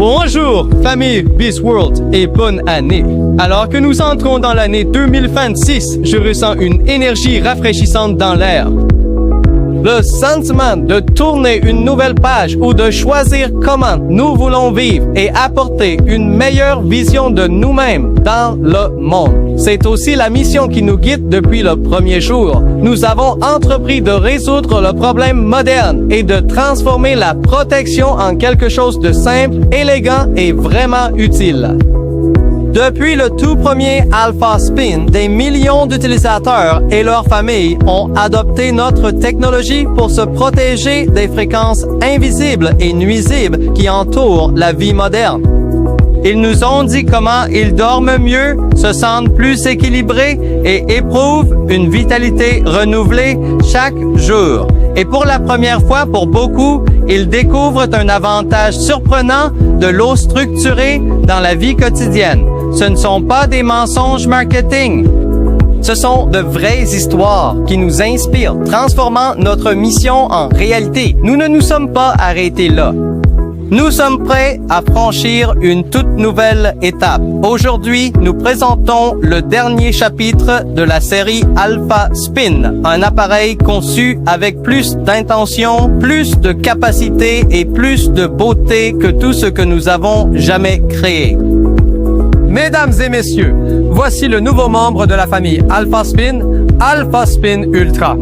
Bonjour, famille Beast World, et bonne année. Alors que nous entrons dans l'année 2026, je ressens une énergie rafraîchissante dans l'air. Le sentiment de tourner une nouvelle page ou de choisir comment nous voulons vivre et apporter une meilleure vision de nous-mêmes dans le monde. C'est aussi la mission qui nous guide depuis le premier jour. Nous avons entrepris de résoudre le problème moderne et de transformer la protection en quelque chose de simple, élégant et vraiment utile. Depuis le tout premier Alpha Spin, des millions d'utilisateurs et leurs familles ont adopté notre technologie pour se protéger des fréquences invisibles et nuisibles qui entourent la vie moderne. Ils nous ont dit comment ils dorment mieux, se sentent plus équilibrés et éprouvent une vitalité renouvelée chaque jour. Et pour la première fois pour beaucoup, ils découvrent un avantage surprenant de l'eau structurée dans la vie quotidienne. Ce ne sont pas des mensonges marketing. Ce sont de vraies histoires qui nous inspirent, transformant notre mission en réalité. Nous ne nous sommes pas arrêtés là. Nous sommes prêts à franchir une toute nouvelle étape. Aujourd'hui, nous présentons le dernier chapitre de la série Alpha Spin, un appareil conçu avec plus d'intention, plus de capacité et plus de beauté que tout ce que nous avons jamais créé. Mesdames et messieurs, voici le nouveau membre de la famille Alpha Spin Ultra.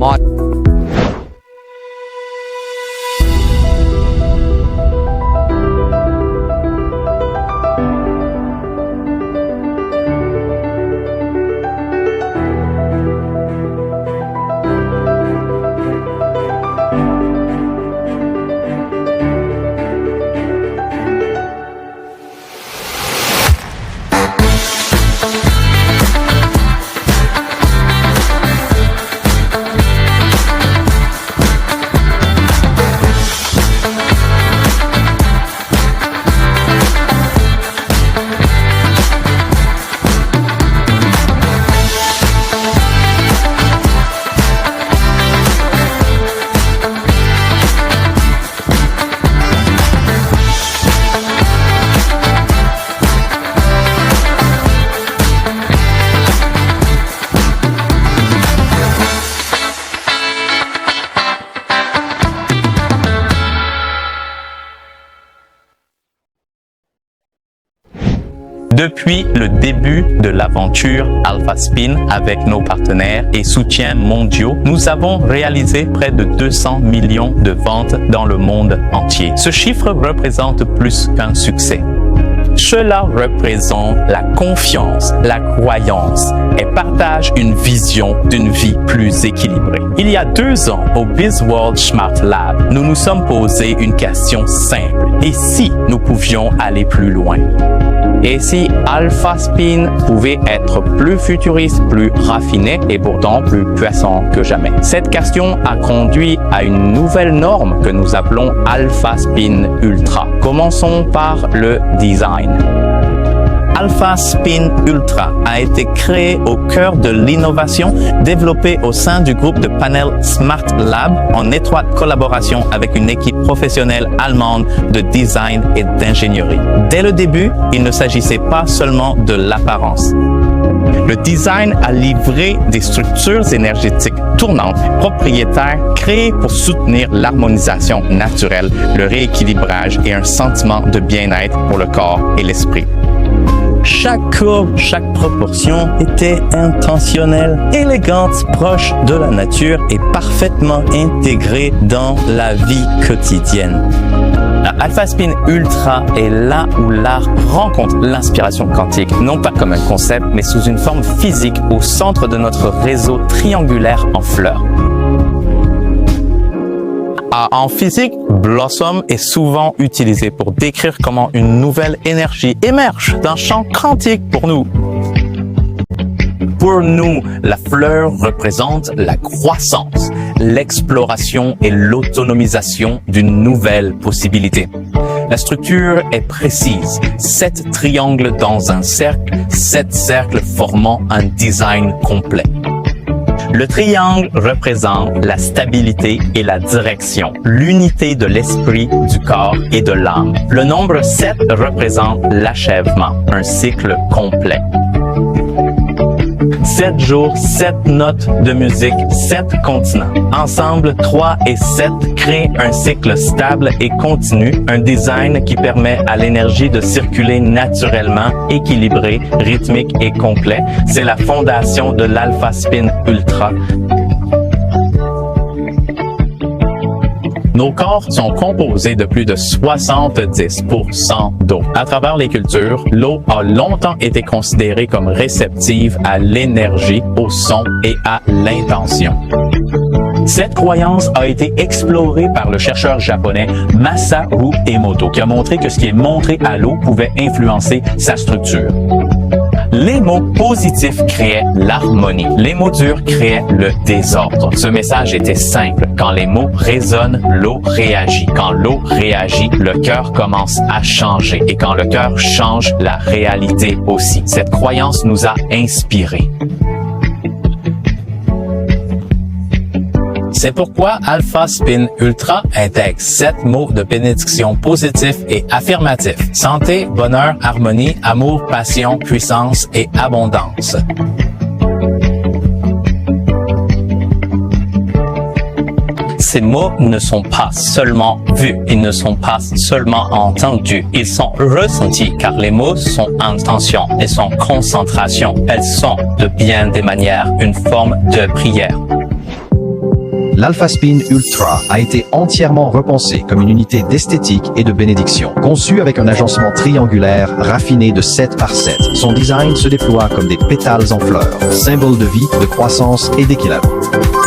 Depuis le début de l'aventure Alpha Spin avec nos partenaires et soutiens mondiaux, nous avons réalisé près de 200 millions de ventes dans le monde entier. Ce chiffre représente plus qu'un succès. Cela représente la confiance, la croyance et partage une vision d'une vie plus équilibrée. Il y a 2 ans, au BizWorld Smart Lab, nous nous sommes posé une question simple. Et si nous pouvions aller plus loin? Et si Alpha Spin pouvait être plus futuriste, plus raffiné et pourtant plus puissant que jamais? Cette question a conduit à une nouvelle norme que nous appelons Alpha Spin Ultra. Commençons par le design. Alpha Spin Ultra a été créé au cœur de l'innovation développée au sein du groupe de panel Smart Lab en étroite collaboration avec une équipe professionnelle allemande de design et d'ingénierie. Dès le début, il ne s'agissait pas seulement de l'apparence. Le design a livré des structures énergétiques tournantes, propriétaires, créées pour soutenir l'harmonisation naturelle, le rééquilibrage et un sentiment de bien-être pour le corps et l'esprit. Chaque courbe, chaque proportion était intentionnelle, élégante, proche de la nature et parfaitement intégrée dans la vie quotidienne. Alpha Spin Ultra est là où l'art rencontre l'inspiration quantique, non pas comme un concept, mais sous une forme physique au centre de notre réseau triangulaire en fleurs. En physique, Blossom est souvent utilisé pour décrire comment une nouvelle énergie émerge d'un champ quantique pour nous. Pour nous, la fleur représente la croissance, l'exploration et l'autonomisation d'une nouvelle possibilité. La structure est précise, 7 triangles dans un cercle, 7 cercles formant un design complet. Le triangle représente la stabilité et la direction, l'unité de l'esprit, du corps et de l'âme. Le nombre 7 représente l'achèvement, un cycle complet. 7 jours, 7 notes de musique, 7 continents. Ensemble, 3 et 7 créent un cycle stable et continu, un design qui permet à l'énergie de circuler naturellement, équilibré, rythmique et complet. C'est la fondation de l'Alpha Spin Ultra. Nos corps sont composés de plus de 70% d'eau. À travers les cultures, l'eau a longtemps été considérée comme réceptive à l'énergie, au son et à l'intention. Cette croyance a été explorée par le chercheur japonais Masaru Emoto, qui a montré que ce qui est montré à l'eau pouvait influencer sa structure. Les mots positifs créaient l'harmonie. Les mots durs créaient le désordre. Ce message était simple. Quand les mots résonnent, l'eau réagit. Quand l'eau réagit, le cœur commence à changer. Et quand le cœur change, la réalité aussi. Cette croyance nous a inspirés. C'est pourquoi Alpha Spin Ultra intègre 7 mots de bénédiction positifs et affirmatifs. Santé, bonheur, harmonie, amour, passion, puissance et abondance. Ces mots ne sont pas seulement vus, ils ne sont pas seulement entendus, ils sont ressentis car les mots sont intention et sont concentration. Elles sont de bien des manières une forme de prière. L'Alpha Spin Ultra a été entièrement repensé comme une unité d'esthétique et de bénédiction. Conçu avec un agencement triangulaire raffiné de 7 par 7, son design se déploie comme des pétales en fleurs, symbole de vie, de croissance et d'équilibre.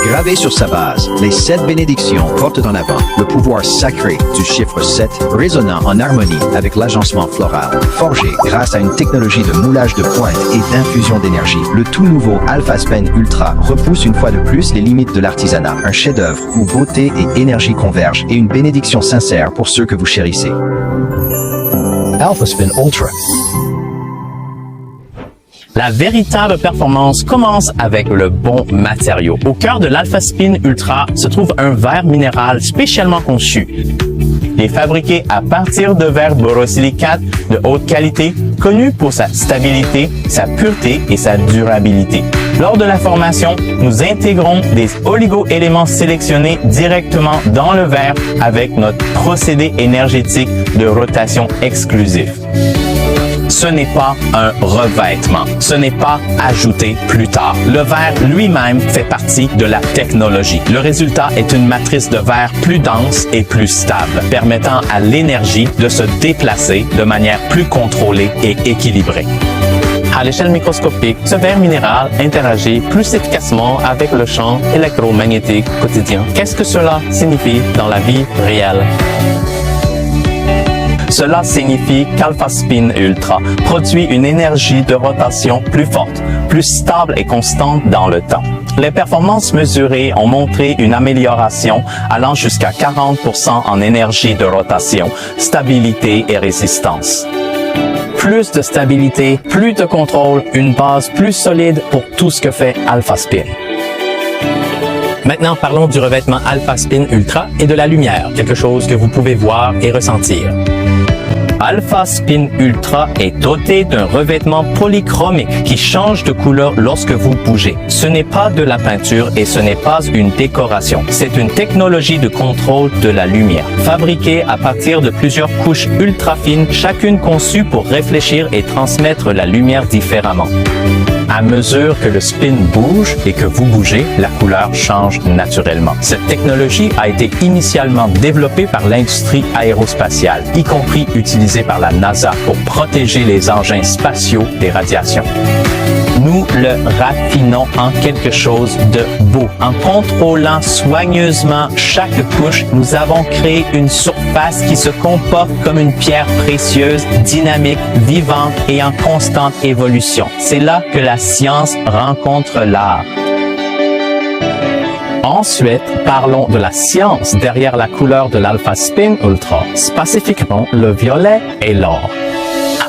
Gravé sur sa base, les 7 bénédictions portent en avant le pouvoir sacré du chiffre 7, résonnant en harmonie avec l'agencement floral. Forgé grâce à une technologie de moulage de pointe et d'infusion d'énergie, le tout nouveau Alpha Spin Ultra repousse une fois de plus les limites de l'artisanat. Un chef-d'œuvre où beauté et énergie convergent et une bénédiction sincère pour ceux que vous chérissez. Alpha Spin Ultra. La véritable performance commence avec le bon matériau. Au cœur de l'Alpha Spin Ultra se trouve un verre minéral spécialement conçu. Il est fabriqué à partir de verre borosilicate de haute qualité, connu pour sa stabilité, sa pureté et sa durabilité. Lors de la formation, nous intégrons des oligo-éléments sélectionnés directement dans le verre avec notre procédé énergétique de rotation exclusif. Ce n'est pas un revêtement, ce n'est pas ajouté plus tard. Le verre lui-même fait partie de la technologie. Le résultat est une matrice de verre plus dense et plus stable, permettant à l'énergie de se déplacer de manière plus contrôlée et équilibrée. À l'échelle microscopique, ce verre minéral interagit plus efficacement avec le champ électromagnétique quotidien. Qu'est-ce que cela signifie dans la vie réelle? Cela signifie qu'Alpha Spin Ultra produit une énergie de rotation plus forte, plus stable et constante dans le temps. Les performances mesurées ont montré une amélioration allant jusqu'à 40% en énergie de rotation, stabilité et résistance. Plus de stabilité, plus de contrôle, une base plus solide pour tout ce que fait Alpha Spin. Maintenant, parlons du revêtement Alpha Spin Ultra et de la lumière, quelque chose que vous pouvez voir et ressentir. Alpha Spin Ultra est doté d'un revêtement polychromique qui change de couleur lorsque vous bougez. Ce n'est pas de la peinture et ce n'est pas une décoration. C'est une technologie de contrôle de la lumière, fabriquée à partir de plusieurs couches ultra fines, chacune conçue pour réfléchir et transmettre la lumière différemment. À mesure que le spin bouge et que vous bougez, la couleur change naturellement. Cette technologie a été initialement développée par l'industrie aérospatiale, y compris utilisée par la NASA pour protéger les engins spatiaux des radiations. Nous le raffinons en quelque chose de beau. En contrôlant soigneusement chaque couche, nous avons créé une surface qui se comporte comme une pierre précieuse, dynamique, vivante et en constante évolution. C'est là que la science rencontre l'art. Ensuite, parlons de la science derrière la couleur de l'Alpha Spin Ultra, spécifiquement le violet et l'or.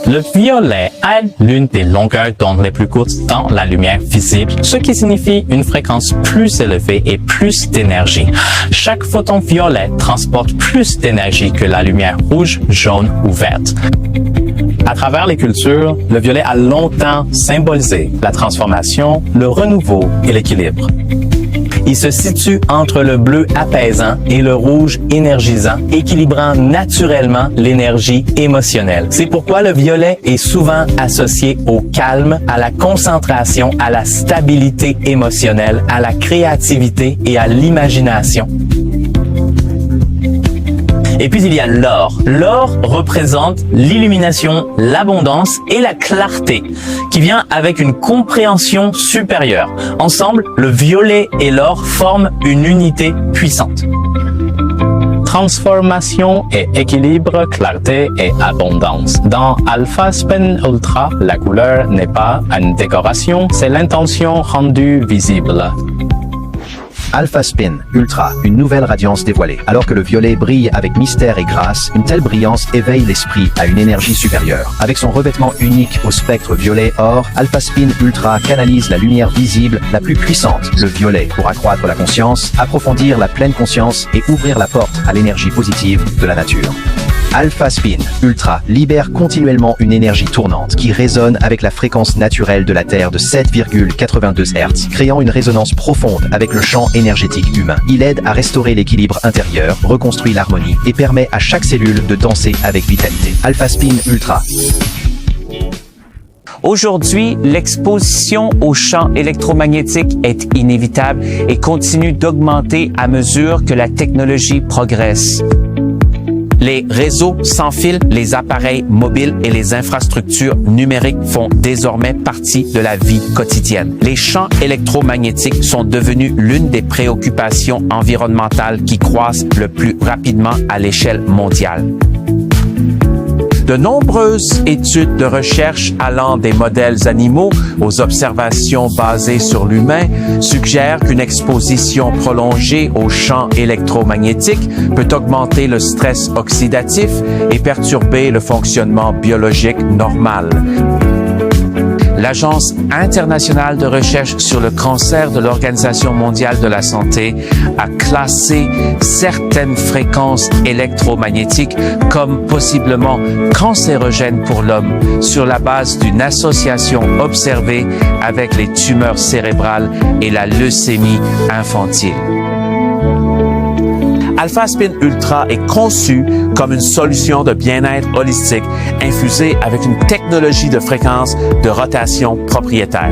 Le violet a l'une des longueurs d'onde les plus courtes dans la lumière visible, ce qui signifie une fréquence plus élevée et plus d'énergie. Chaque photon violet transporte plus d'énergie que la lumière rouge, jaune ou verte. À travers les cultures, le violet a longtemps symbolisé la transformation, le renouveau et l'équilibre. Il se situe entre le bleu apaisant et le rouge énergisant, équilibrant naturellement l'énergie émotionnelle. C'est pourquoi le violet est souvent associé au calme, à la concentration, à la stabilité émotionnelle, à la créativité et à l'imagination. Et puis il y a l'or. L'or représente l'illumination, l'abondance et la clarté, qui vient avec une compréhension supérieure. Ensemble, le violet et l'or forment une unité puissante. Transformation et équilibre, clarté et abondance. Dans Alpha Spin Ultra, la couleur n'est pas une décoration, c'est l'intention rendue visible. Alpha Spin Ultra, une nouvelle radiance dévoilée. Alors que le violet brille avec mystère et grâce, une telle brillance éveille l'esprit à une énergie supérieure. Avec son revêtement unique au spectre violet-or, Alpha Spin Ultra canalise la lumière visible la plus puissante, le violet, pour accroître la conscience, approfondir la pleine conscience et ouvrir la porte à l'énergie positive de la nature. Alpha Spin Ultra libère continuellement une énergie tournante qui résonne avec la fréquence naturelle de la Terre de 7,82 Hz, créant une résonance profonde avec le champ énergétique humain. Il aide à restaurer l'équilibre intérieur, reconstruit l'harmonie et permet à chaque cellule de danser avec vitalité. Alpha Spin Ultra. Aujourd'hui, l'exposition aux champs électromagnétiques est inévitable et continue d'augmenter à mesure que la technologie progresse. Les réseaux sans fil, les appareils mobiles et les infrastructures numériques font désormais partie de la vie quotidienne. Les champs électromagnétiques sont devenus l'une des préoccupations environnementales qui croissent le plus rapidement à l'échelle mondiale. De nombreuses études de recherche allant des modèles animaux aux observations basées sur l'humain suggèrent qu'une exposition prolongée aux champs électromagnétiques peut augmenter le stress oxydatif et perturber le fonctionnement biologique normal. L'Agence internationale de recherche sur le cancer de l'Organisation mondiale de la santé a classé certaines fréquences électromagnétiques comme possiblement cancérogènes pour l'homme sur la base d'une association observée avec les tumeurs cérébrales et la leucémie infantile. Alpha Spin Ultra est conçu comme une solution de bien-être holistique infusée avec une technologie de fréquence de rotation propriétaire.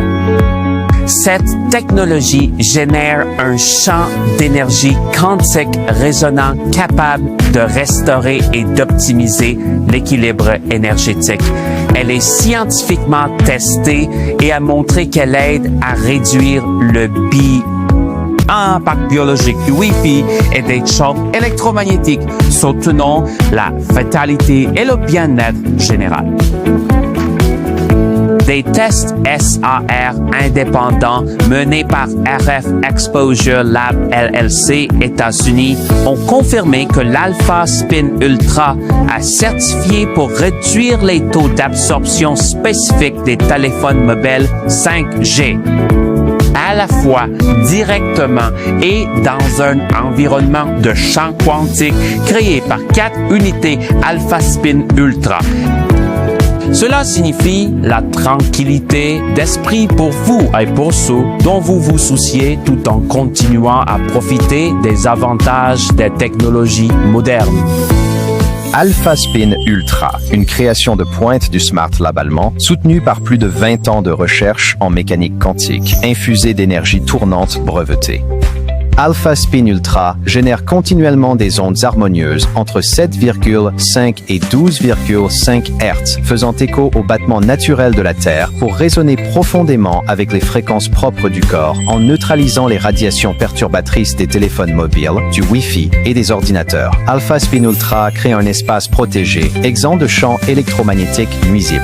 Cette technologie génère un champ d'énergie quantique résonnant capable de restaurer et d'optimiser l'équilibre énergétique. Elle est scientifiquement testée et a montré qu'elle aide à réduire le impact biologique du Wi-Fi et des champs électromagnétiques, soutenant la vitalité et le bien-être général. Des tests SAR indépendants menés par RF Exposure Lab LLC États-Unis ont confirmé que l'Alpha Spin Ultra a certifié pour réduire les taux d'absorption spécifiques des téléphones mobiles 5G. À la fois directement et dans un environnement de champ quantique créé par 4 unités Alpha Spin Ultra. Cela signifie la tranquillité d'esprit pour vous et pour ceux dont vous vous souciez tout en continuant à profiter des avantages des technologies modernes. Alpha Spin Ultra, une création de pointe du Smart Lab allemand, soutenue par plus de 20 ans de recherche en mécanique quantique, infusée d'énergie tournante brevetée. Alpha Spin Ultra génère continuellement des ondes harmonieuses entre 7,5 et 12,5 Hz, faisant écho au battement naturel de la Terre pour résonner profondément avec les fréquences propres du corps en neutralisant les radiations perturbatrices des téléphones mobiles, du Wi-Fi et des ordinateurs. Alpha Spin Ultra crée un espace protégé, exempt de champs électromagnétiques nuisibles.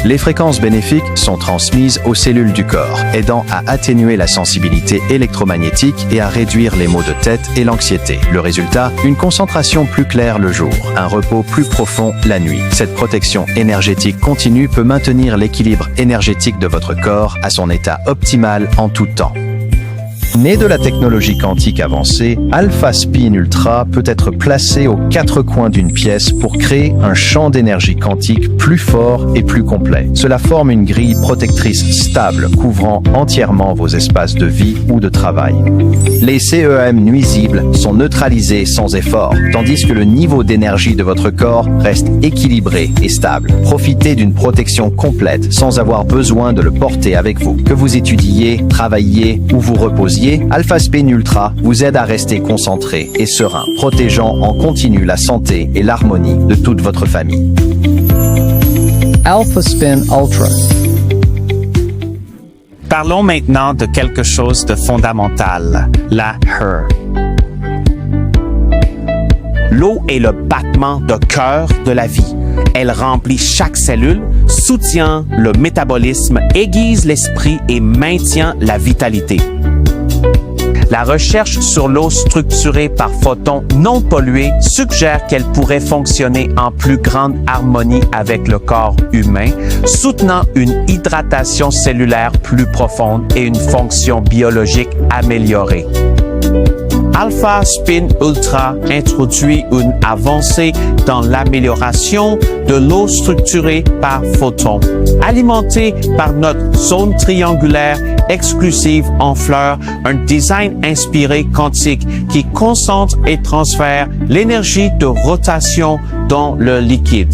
Les fréquences bénéfiques sont transmises aux cellules du corps, aidant à atténuer la sensibilité électromagnétique et à réduire les maux de tête et l'anxiété. Le résultat, une concentration plus claire le jour, un repos plus profond la nuit. Cette protection énergétique continue peut maintenir l'équilibre énergétique de votre corps à son état optimal en tout temps. Né de la technologie quantique avancée, Alpha Spin Ultra peut être placé aux quatre coins d'une pièce pour créer un champ d'énergie quantique plus fort et plus complet. Cela forme une grille protectrice stable couvrant entièrement vos espaces de vie ou de travail. Les CEM nuisibles sont neutralisés sans effort, tandis que le niveau d'énergie de votre corps reste équilibré et stable. Profitez d'une protection complète sans avoir besoin de le porter avec vous. Que vous étudiez, travailliez ou vous reposiez, Alpha Spin Ultra vous aide à rester concentré et serein, protégeant en continu la santé et l'harmonie de toute votre famille. Alpha Spin Ultra. Parlons maintenant de quelque chose de fondamental, la HER. L'eau est le battement de cœur de la vie. Elle remplit chaque cellule, soutient le métabolisme, aiguise l'esprit et maintient la vitalité. La recherche sur l'eau structurée par photons non pollués suggère qu'elle pourrait fonctionner en plus grande harmonie avec le corps humain, soutenant une hydratation cellulaire plus profonde et une fonction biologique améliorée. Alpha Spin Ultra introduit une avancée dans l'amélioration de l'eau structurée par photons, alimentée par notre zone triangulaire exclusive en fleurs, un design inspiré quantique qui concentre et transfère l'énergie de rotation dans le liquide.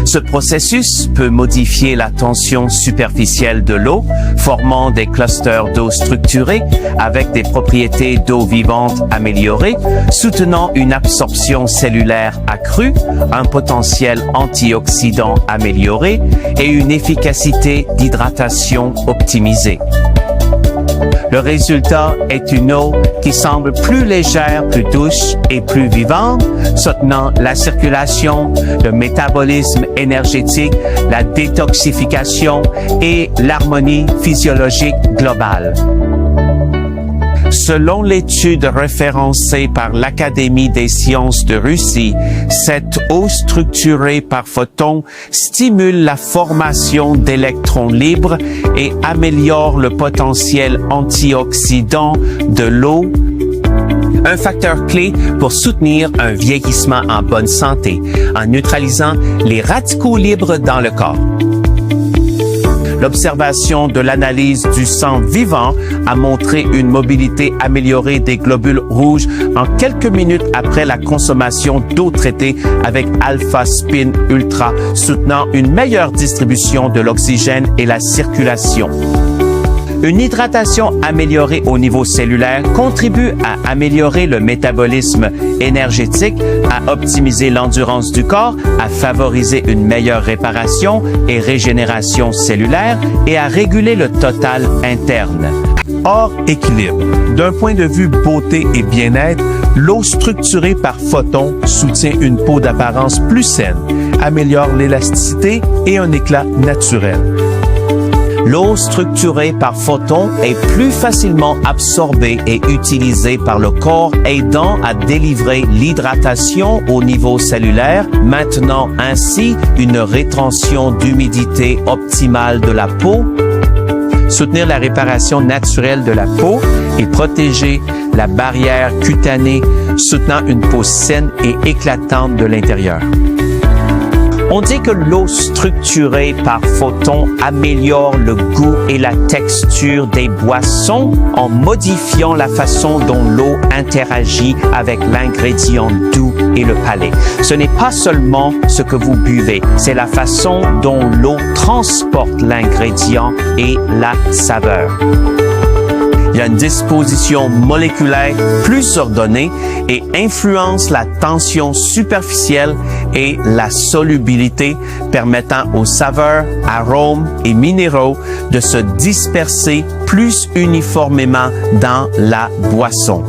Ce processus peut modifier la tension superficielle de l'eau, formant des clusters d'eau structurés avec des propriétés d'eau vivante améliorées, soutenant une absorption cellulaire accrue, un potentiel antioxydant amélioré et une efficacité d'hydratation optimisée. Le résultat est une eau qui semble plus légère, plus douce et plus vivante, soutenant la circulation, le métabolisme énergétique, la détoxification et l'harmonie physiologique globale. Selon l'étude référencée par l'Académie des sciences de Russie, cette eau structurée par photons stimule la formation d'électrons libres et améliore le potentiel antioxydant de l'eau, un facteur clé pour soutenir un vieillissement en bonne santé, en neutralisant les radicaux libres dans le corps. L'observation de l'analyse du sang vivant a montré une mobilité améliorée des globules rouges en quelques minutes après la consommation d'eau traitée avec Alpha Spin Ultra, soutenant une meilleure distribution de l'oxygène et la circulation. Une hydratation améliorée au niveau cellulaire contribue à améliorer le métabolisme énergétique, à optimiser l'endurance du corps, à favoriser une meilleure réparation et régénération cellulaire et à réguler le total interne. Hors équilibre. D'un point de vue beauté et bien-être, l'eau structurée par photons soutient une peau d'apparence plus saine, améliore l'élasticité et un éclat naturel. L'eau structurée par photons est plus facilement absorbée et utilisée par le corps, aidant à délivrer l'hydratation au niveau cellulaire, maintenant ainsi une rétention d'humidité optimale de la peau, soutenir la réparation naturelle de la peau et protéger la barrière cutanée, soutenant une peau saine et éclatante de l'intérieur. On dit que l'eau structurée par photons améliore le goût et la texture des boissons en modifiant la façon dont l'eau interagit avec l'ingrédient doux et le palais. Ce n'est pas seulement ce que vous buvez, c'est la façon dont l'eau transporte l'ingrédient et la saveur. Il y a une disposition moléculaire plus ordonnée et influence la tension superficielle et la solubilité, permettant aux saveurs, arômes et minéraux de se disperser plus uniformément dans la boisson.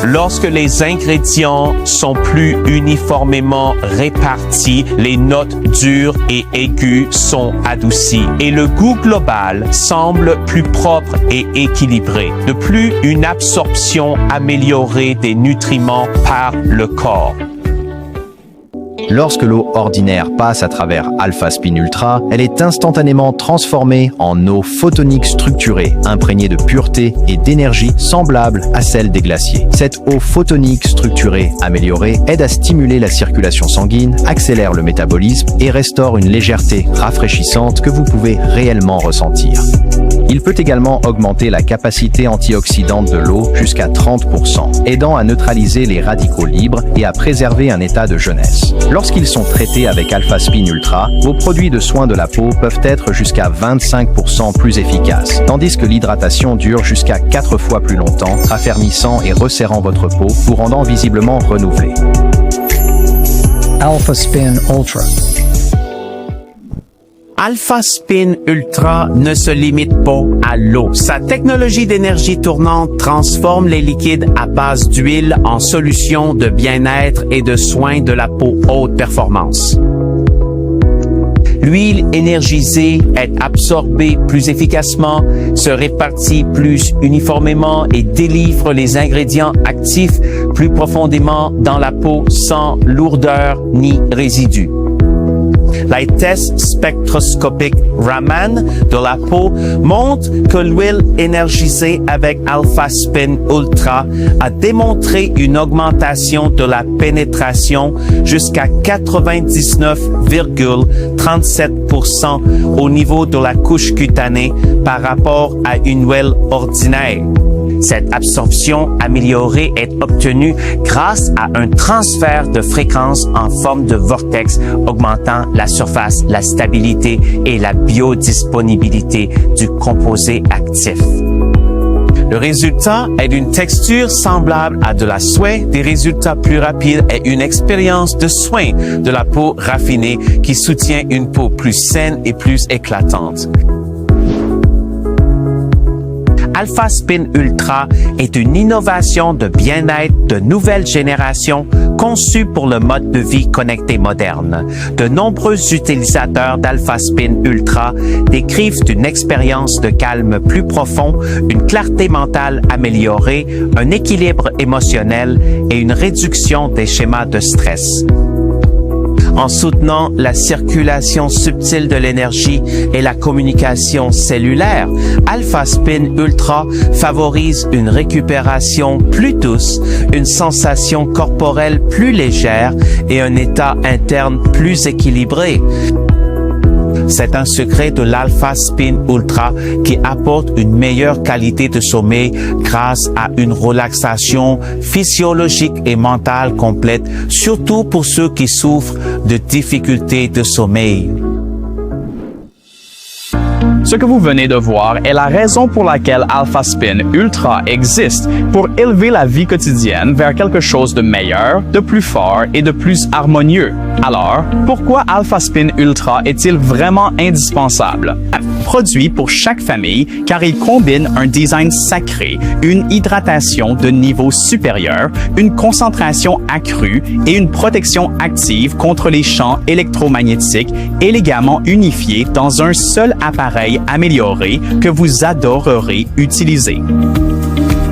Lorsque les ingrédients sont plus uniformément répartis, les notes dures et aiguës sont adoucies et le goût global semble plus propre et équilibré. De plus, une absorption améliorée des nutriments par le corps. Lorsque l'eau ordinaire passe à travers Alpha Spin Ultra, elle est instantanément transformée en eau photonique structurée, imprégnée de pureté et d'énergie semblable à celle des glaciers. Cette eau photonique structurée améliorée aide à stimuler la circulation sanguine, accélère le métabolisme et restaure une légèreté rafraîchissante que vous pouvez réellement ressentir. Il peut également augmenter la capacité antioxydante de l'eau jusqu'à 30%, aidant à neutraliser les radicaux libres et à préserver un état de jeunesse. Lorsqu'ils sont traités avec Alpha Spin Ultra, vos produits de soins de la peau peuvent être jusqu'à 25% plus efficaces, tandis que l'hydratation dure jusqu'à 4 fois plus longtemps, raffermissant et resserrant votre peau, vous rendant visiblement renouvelé. Alpha Spin Ultra. Alpha Spin Ultra ne se limite pas à l'eau. Sa technologie d'énergie tournante transforme les liquides à base d'huile en solutions de bien-être et de soins de la peau haute performance. L'huile énergisée est absorbée plus efficacement, se répartit plus uniformément et délivre les ingrédients actifs plus profondément dans la peau sans lourdeur ni résidus. Les tests spectroscopiques Raman de la peau montrent que l'huile énergisée avec Alpha Spin Ultra a démontré une augmentation de la pénétration jusqu'à 99,37% au niveau de la couche cutanée par rapport à une huile ordinaire. Cette absorption améliorée est obtenue grâce à un transfert de fréquence en forme de vortex, augmentant la surface, la stabilité et la biodisponibilité du composé actif. Le résultat est d'une texture semblable à de la soie, des résultats plus rapides et une expérience de soin de la peau raffinée qui soutient une peau plus saine et plus éclatante. Alpha Spin Ultra est une innovation de bien-être de nouvelle génération conçue pour le mode de vie connecté moderne. De nombreux utilisateurs d'Alpha Spin Ultra décrivent une expérience de calme plus profond, une clarté mentale améliorée, un équilibre émotionnel et une réduction des schémas de stress. En soutenant la circulation subtile de l'énergie et la communication cellulaire, Alpha Spin Ultra favorise une récupération plus douce, une sensation corporelle plus légère et un état interne plus équilibré. C'est un secret de l'Alpha Spin Ultra qui apporte une meilleure qualité de sommeil grâce à une relaxation physiologique et mentale complète, surtout pour ceux qui souffrent de difficultés de sommeil. Ce que vous venez de voir est la raison pour laquelle Alpha Spin Ultra existe, pour élever la vie quotidienne vers quelque chose de meilleur, de plus fort et de plus harmonieux. Alors, pourquoi Alpha Spin Ultra est-il vraiment indispensable? Produit pour chaque famille car il combine un design sacré, une hydratation de niveau supérieur, une concentration accrue et une protection active contre les champs électromagnétiques élégamment unifiés dans un seul appareil amélioré que vous adorerez utiliser.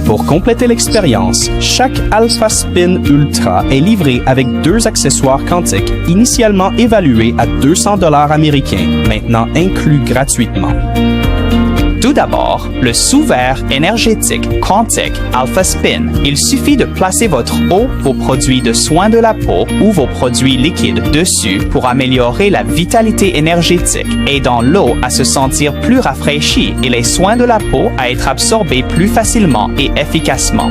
Pour compléter l'expérience, chaque Alpha Spin Ultra est livré avec 2 accessoires quantiques initialement évalués à $200 américains, maintenant inclus gratuitement. Tout d'abord, le sous-verre énergétique Quantic Alpha Spin. Il suffit de placer votre eau, vos produits de soins de la peau ou vos produits liquides dessus pour améliorer la vitalité énergétique, aidant l'eau à se sentir plus rafraîchie et les soins de la peau à être absorbés plus facilement et efficacement.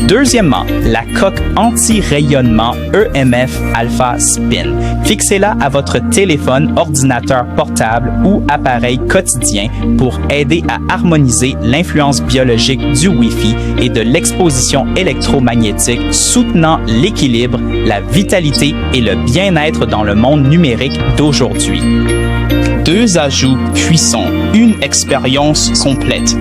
Deuxièmement, la coque anti-rayonnement EMF Alpha Spin. Fixez-la à votre téléphone, ordinateur portable ou appareil quotidien pour aider à harmoniser l'influence biologique du Wi-Fi et de l'exposition électromagnétique, soutenant l'équilibre, la vitalité et le bien-être dans le monde numérique d'aujourd'hui. 2 ajouts puissants, une expérience complète.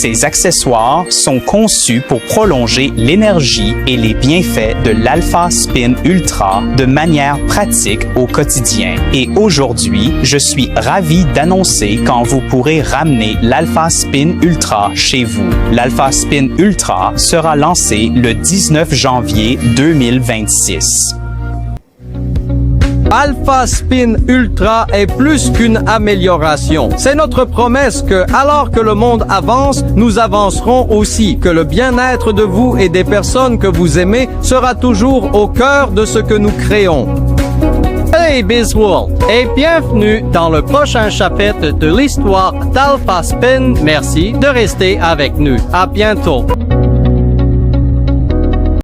Ces accessoires sont conçus pour prolonger l'énergie et les bienfaits de l'Alpha Spin Ultra de manière pratique au quotidien. Et aujourd'hui, je suis ravi d'annoncer quand vous pourrez ramener l'Alpha Spin Ultra chez vous. L'Alpha Spin Ultra sera lancé le 19 janvier 2026. Alpha Spin Ultra est plus qu'une amélioration. C'est notre promesse que, alors que le monde avance, nous avancerons aussi, que le bien-être de vous et des personnes que vous aimez sera toujours au cœur de ce que nous créons. Hey BizWorld et bienvenue dans le prochain chapitre de l'histoire d'Alpha Spin. Merci de rester avec nous. À bientôt.